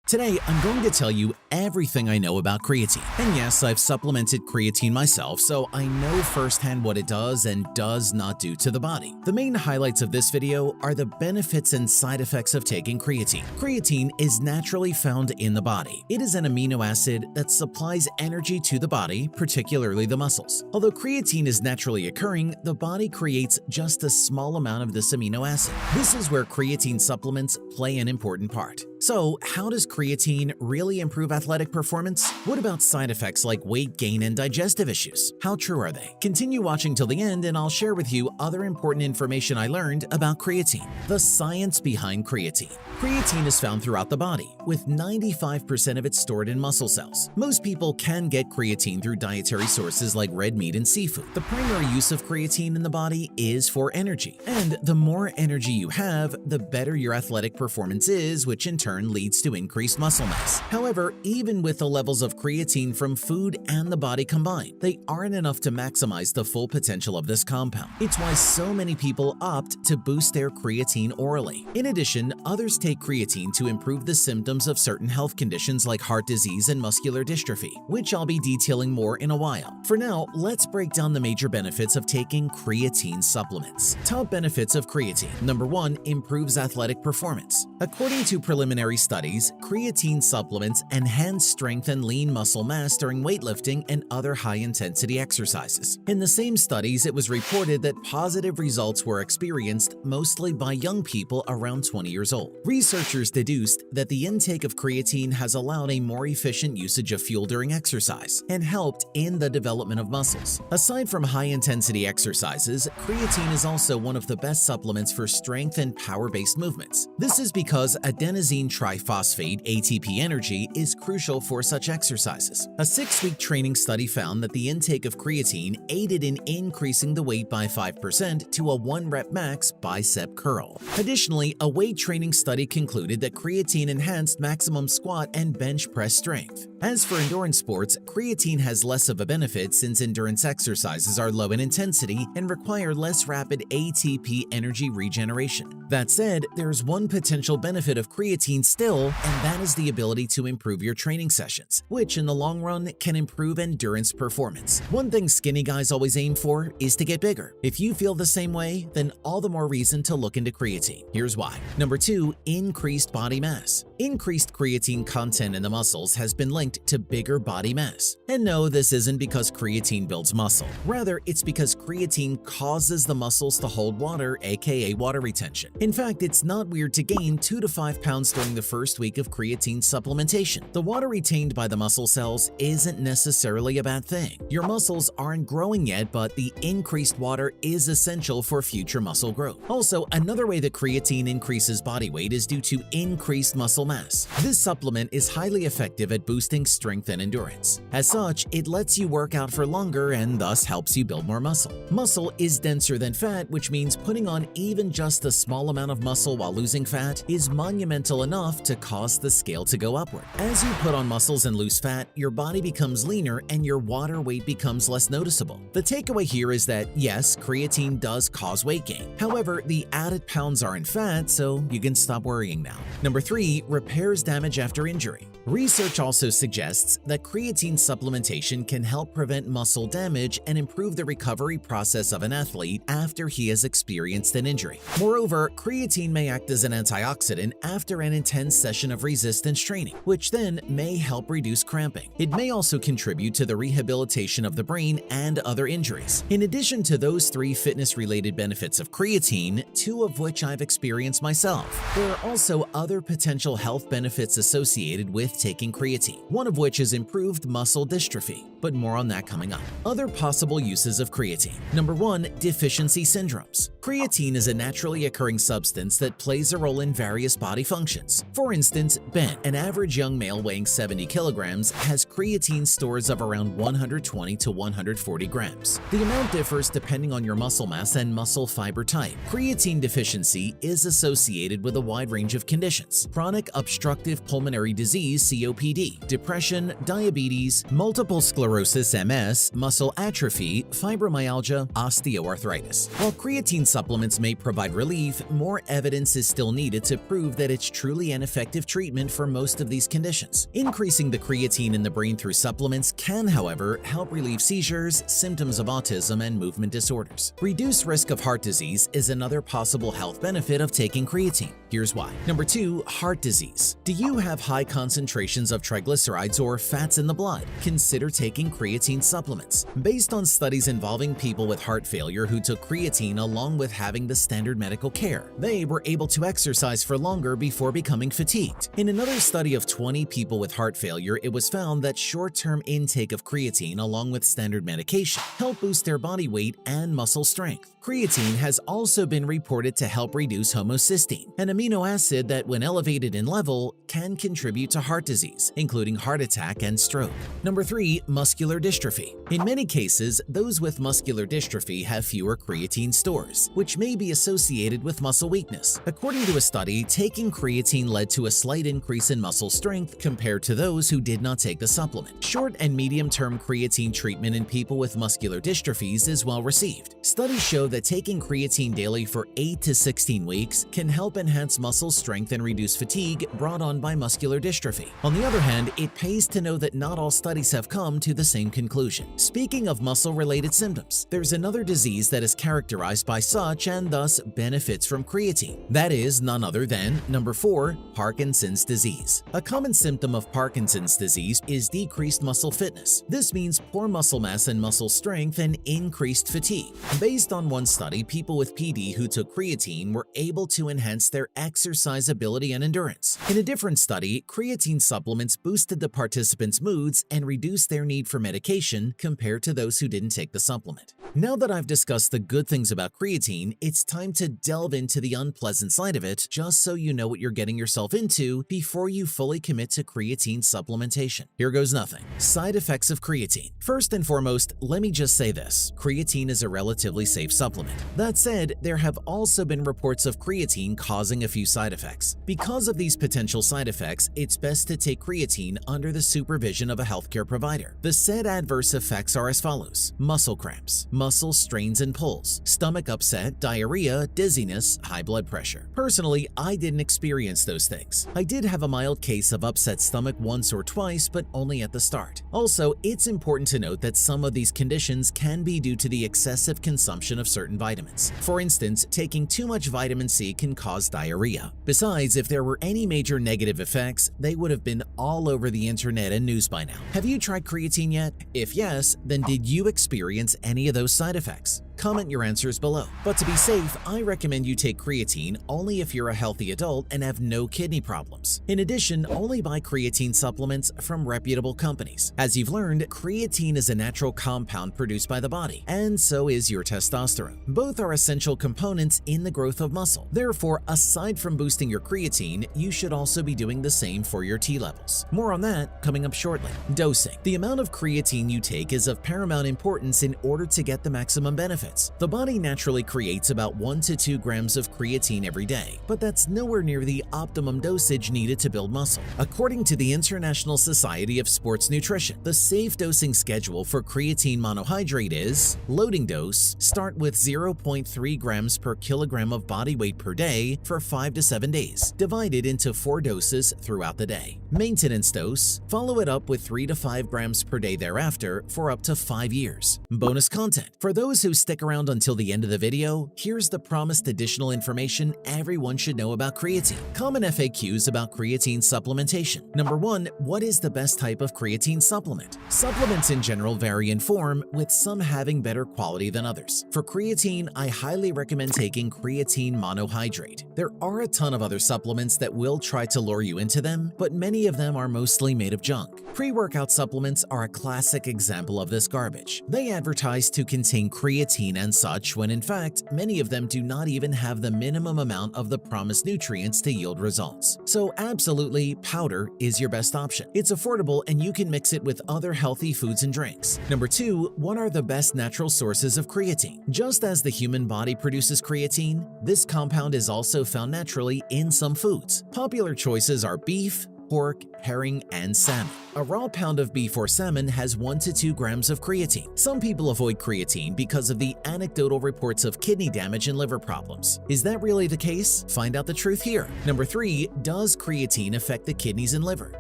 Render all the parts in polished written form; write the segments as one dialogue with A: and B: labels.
A: Today, I'm going to tell you everything I know about creatine. And yes, I've supplemented creatine myself, so I know firsthand what it does and does not do to the body. The main highlights of this video are the benefits and side effects of taking creatine. Creatine is naturally found in the body. It is an amino acid that supplies energy to the body, particularly the muscles. Although creatine is naturally occurring, the body creates just a small amount of this amino acid. This is where creatine supplements play an important part. So, how does creatine really improve athletic performance? What about side effects like weight gain and digestive issues? How true are they? Continue watching till the end and I'll share with you other important information I learned about creatine. The science behind creatine. Creatine is found throughout the body, with 95% of it stored in muscle cells. Most people can get creatine through dietary sources like red meat and seafood. The primary use of creatine in the body is for energy. And the more energy you have, the better your athletic performance is, which in turn leads to increased muscle mass. However, even with the levels of creatine from food and the body combined, they aren't enough to maximize the full potential of this compound. It's why so many people opt to boost their creatine orally. In addition, others take creatine to improve the symptoms of certain health conditions like heart disease and muscular dystrophy, which I'll be detailing more in a while. For now, let's break down the major benefits of taking creatine supplements. Top benefits of creatine. Number 1, improves athletic performance. According to preliminary studies, creatine supplements enhance strength and lean muscle mass during weightlifting and other high-intensity exercises. In the same studies, it was reported that positive results were experienced mostly by young people around 20 years old. Researchers deduced that the intake of creatine has allowed a more efficient usage of fuel during exercise and helped in the development of muscles. Aside from high-intensity exercises, creatine is also one of the best supplements for strength and power-based movements. This is because adenosine triphosphate (ATP) energy is crucial for such exercises. A 6-week training study found that the intake of creatine aided in increasing the weight by 5% to a 1-rep max bicep curl. Additionally, a weight training study concluded that creatine enhanced maximum squat and bench press strength. As for endurance sports, creatine has less of a benefit since endurance exercises are low in intensity and require less rapid ATP energy regeneration. That said, there's one potential benefit of creatine still, and that is the ability to improve your training sessions, which in the long run can improve endurance performance. One thing skinny guys always aim for is to get bigger. If you feel the same way, then all the more reason to look into creatine. Here's why. Number 2, increased body mass. Increased creatine content in the muscles has been linked to bigger body mass. And no, this isn't because creatine builds muscle. Rather, it's because creatine causes the muscles to hold water, aka water retention. In fact, it's not weird to gain 2 to 5 pounds during the first week of creatine supplementation. The water retained by the muscle cells isn't necessarily a bad thing. Your muscles aren't growing yet, but the increased water is essential for future muscle growth. Also, another way that creatine increases body weight is due to increased muscle mass. This supplement is highly effective at boosting strength and endurance. As such, it lets you work out for longer and thus helps you build more muscle. Muscle is denser than fat, which means putting on even just a small amount of muscle while losing fat is monumental enough to cause the scale to go upward. As you put on muscles and lose fat, your body becomes leaner and your water weight becomes less noticeable. The takeaway here is that yes, creatine does cause weight gain. However, the added pounds aren't fat, so you can stop worrying now. Number 3, repairs damage after injury. Research also suggests that creatine supplementation can help prevent muscle damage and improve the recovery process of an athlete after he has experienced an injury. Moreover, creatine may act as an antioxidant after an intense session of resistance training, which then may help reduce cramping. It may also contribute to the rehabilitation of the brain and other injuries. In addition to those 3 fitness-related benefits of creatine, 2 of which I've experienced myself, there are also other potential health benefits associated with taking creatine, one of which is improved muscle dystrophy, but more on that coming up. Other possible uses of creatine. Number 1, deficiency syndromes. Creatine is a naturally occurring substance that plays a role in various body functions. For instance, Ben, an average young male weighing 70 kilograms, has creatine stores of around 120 to 140 grams. The amount differs depending on your muscle mass and muscle fiber type. Creatine deficiency is associated with a wide range of conditions: chronic obstructive pulmonary disease (COPD), depression, diabetes, multiple sclerosis (MS), muscle atrophy, fibromyalgia, osteoarthritis. While creatine supplements may provide relief, more evidence is still needed to prove that it's truly an effective treatment for most of these conditions. Increasing the creatine in the brain through supplements can, however, help relieve seizures, symptoms of autism, and movement disorders. Reduced risk of heart disease is another possible health benefit of taking creatine. Here's why. Number 2, heart disease. Do you have high concentrations of triglycerides or fats in the blood? Consider taking creatine supplements. Based on studies involving people with heart failure who took creatine along with having the standard medical care, they were able to exercise for longer before becoming fatigued. In another study of 20 people with heart failure, it was found that short-term intake of creatine along with standard medication helped boost their body weight and muscle strength. Creatine has also been reported to help reduce homocysteine, an amino acid that, when elevated in level, can contribute to heart disease, including heart attack and stroke. Number 3, muscular dystrophy. In many cases, those with muscular dystrophy have fewer creatine stores, which may be associated with muscle weakness. According to a study, taking creatine led to a slight increase in muscle strength compared to those who did not take the supplement. Short and medium-term creatine treatment in people with muscular dystrophies is well received. Studies show that taking creatine daily for 8 to 16 weeks can help enhance muscle strength and reduce fatigue brought on by muscular dystrophy. On the other hand, it pays to know that not all studies have come to the same conclusion. Speaking of muscle-related symptoms, there's another disease that is characterized by such and thus benefits from creatine. That is none other than, number 4, Parkinson's disease. A common symptom of Parkinson's disease is decreased muscle fitness. This means poor muscle mass and muscle strength and increased fatigue. Based on one study, people with PD who took creatine were able to enhance their exercise ability and endurance. In a different study, creatine supplements boosted the participants' moods and reduced their need for medication compared to those who didn't take the supplement. Now that I've discussed the good things about creatine, it's time to delve into the unpleasant side of it, just so you know what you're getting yourself into before you fully commit to creatine supplementation. Here goes nothing. Side effects of creatine. First and foremost, let me just say this: creatine is a relatively safe supplement. That said, there have also been reports of creatine causing a few side effects. Because of these potential side effects, it's best to take creatine under the supervision of a healthcare provider. The said adverse effects are as follows: muscle cramps, muscle strains and pulls, stomach upset, diarrhea, dizziness, high blood pressure. Personally, I didn't experience those things. I did have a mild case of upset stomach once or twice, but only at the start. Also, it's important to note that some of these conditions can be due to the excessive consumption of certain vitamins. For instance, taking too much vitamin C can cause diarrhea. Besides, if there were any major negative effects, they would have been all over the internet and news by now. Have you tried creatine yet? If yes, then did you experience any of those side effects? Comment your answers below. But to be safe, I recommend you take creatine only if you're a healthy adult and have no kidney problems. In addition, only buy creatine supplements from reputable companies. As you've learned, creatine is a natural compound produced by the body, and so is your testosterone. Both are essential components in the growth of muscle. Therefore, aside from boosting your creatine, you should also be doing the same for your T levels. More on that coming up shortly. Dosing. The amount of creatine you take is of paramount importance in order to get the maximum benefit. The body naturally creates about 1 to 2 grams of creatine every day, but that's nowhere near the optimum dosage needed to build muscle. According to the International Society of Sports Nutrition, the safe dosing schedule for creatine monohydrate is: loading dose, start with 0.3 grams per kilogram of body weight per day for 5 to 7 days, divided into 4 doses throughout the day. Maintenance dose, follow it up with 3 to 5 grams per day thereafter for up to 5 years. Bonus content. For those who stick around until the end of the video, here's the promised additional information everyone should know about creatine. Common FAQs about creatine supplementation. Number 1, what is the best type of creatine supplement? Supplements in general vary in form, with some having better quality than others. For creatine, I highly recommend taking creatine monohydrate. There are a ton of other supplements that will try to lure you into them, but many of them are mostly made of junk. Pre-workout supplements are a classic example of this garbage. They advertise to contain creatine and such, when in fact, many of them do not even have the minimum amount of the promised nutrients to yield results. So absolutely, powder is your best option. It's affordable and you can mix it with other healthy foods and drinks. Number 2, what are the best natural sources of creatine? Just as the human body produces creatine, this compound is also found naturally in some foods. Popular choices are beef, pork, herring, and salmon. A raw pound of beef or salmon has 1 to 2 grams of creatine. Some people avoid creatine because of the anecdotal reports of kidney damage and liver problems. Is that really the case? Find out the truth here. Number 3, does creatine affect the kidneys and liver?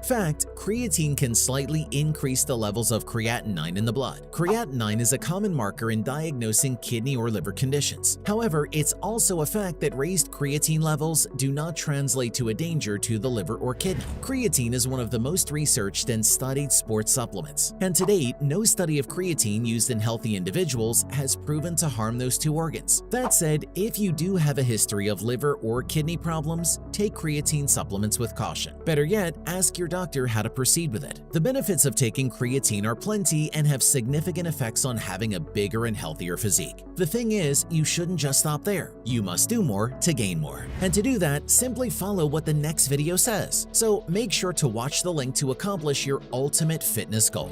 A: Fact: creatine can slightly increase the levels of creatinine in the blood. Creatinine is a common marker in diagnosing kidney or liver conditions. However, it's also a fact that raised creatine levels do not translate to a danger to the liver or kidney. Creatine is one of the most researched and studied sports supplements, and to date, no study of creatine used in healthy individuals has proven to harm those two organs. That said, if you do have a history of liver or kidney problems, take creatine supplements with caution. Better yet, ask your doctor how to proceed with it. The benefits of taking creatine are plenty and have significant effects on having a bigger and healthier physique. The thing is, you shouldn't just stop there. You must do more to gain more. And to do that, simply follow what the next video says. So make sure to watch the link to accomplish your ultimate fitness goal.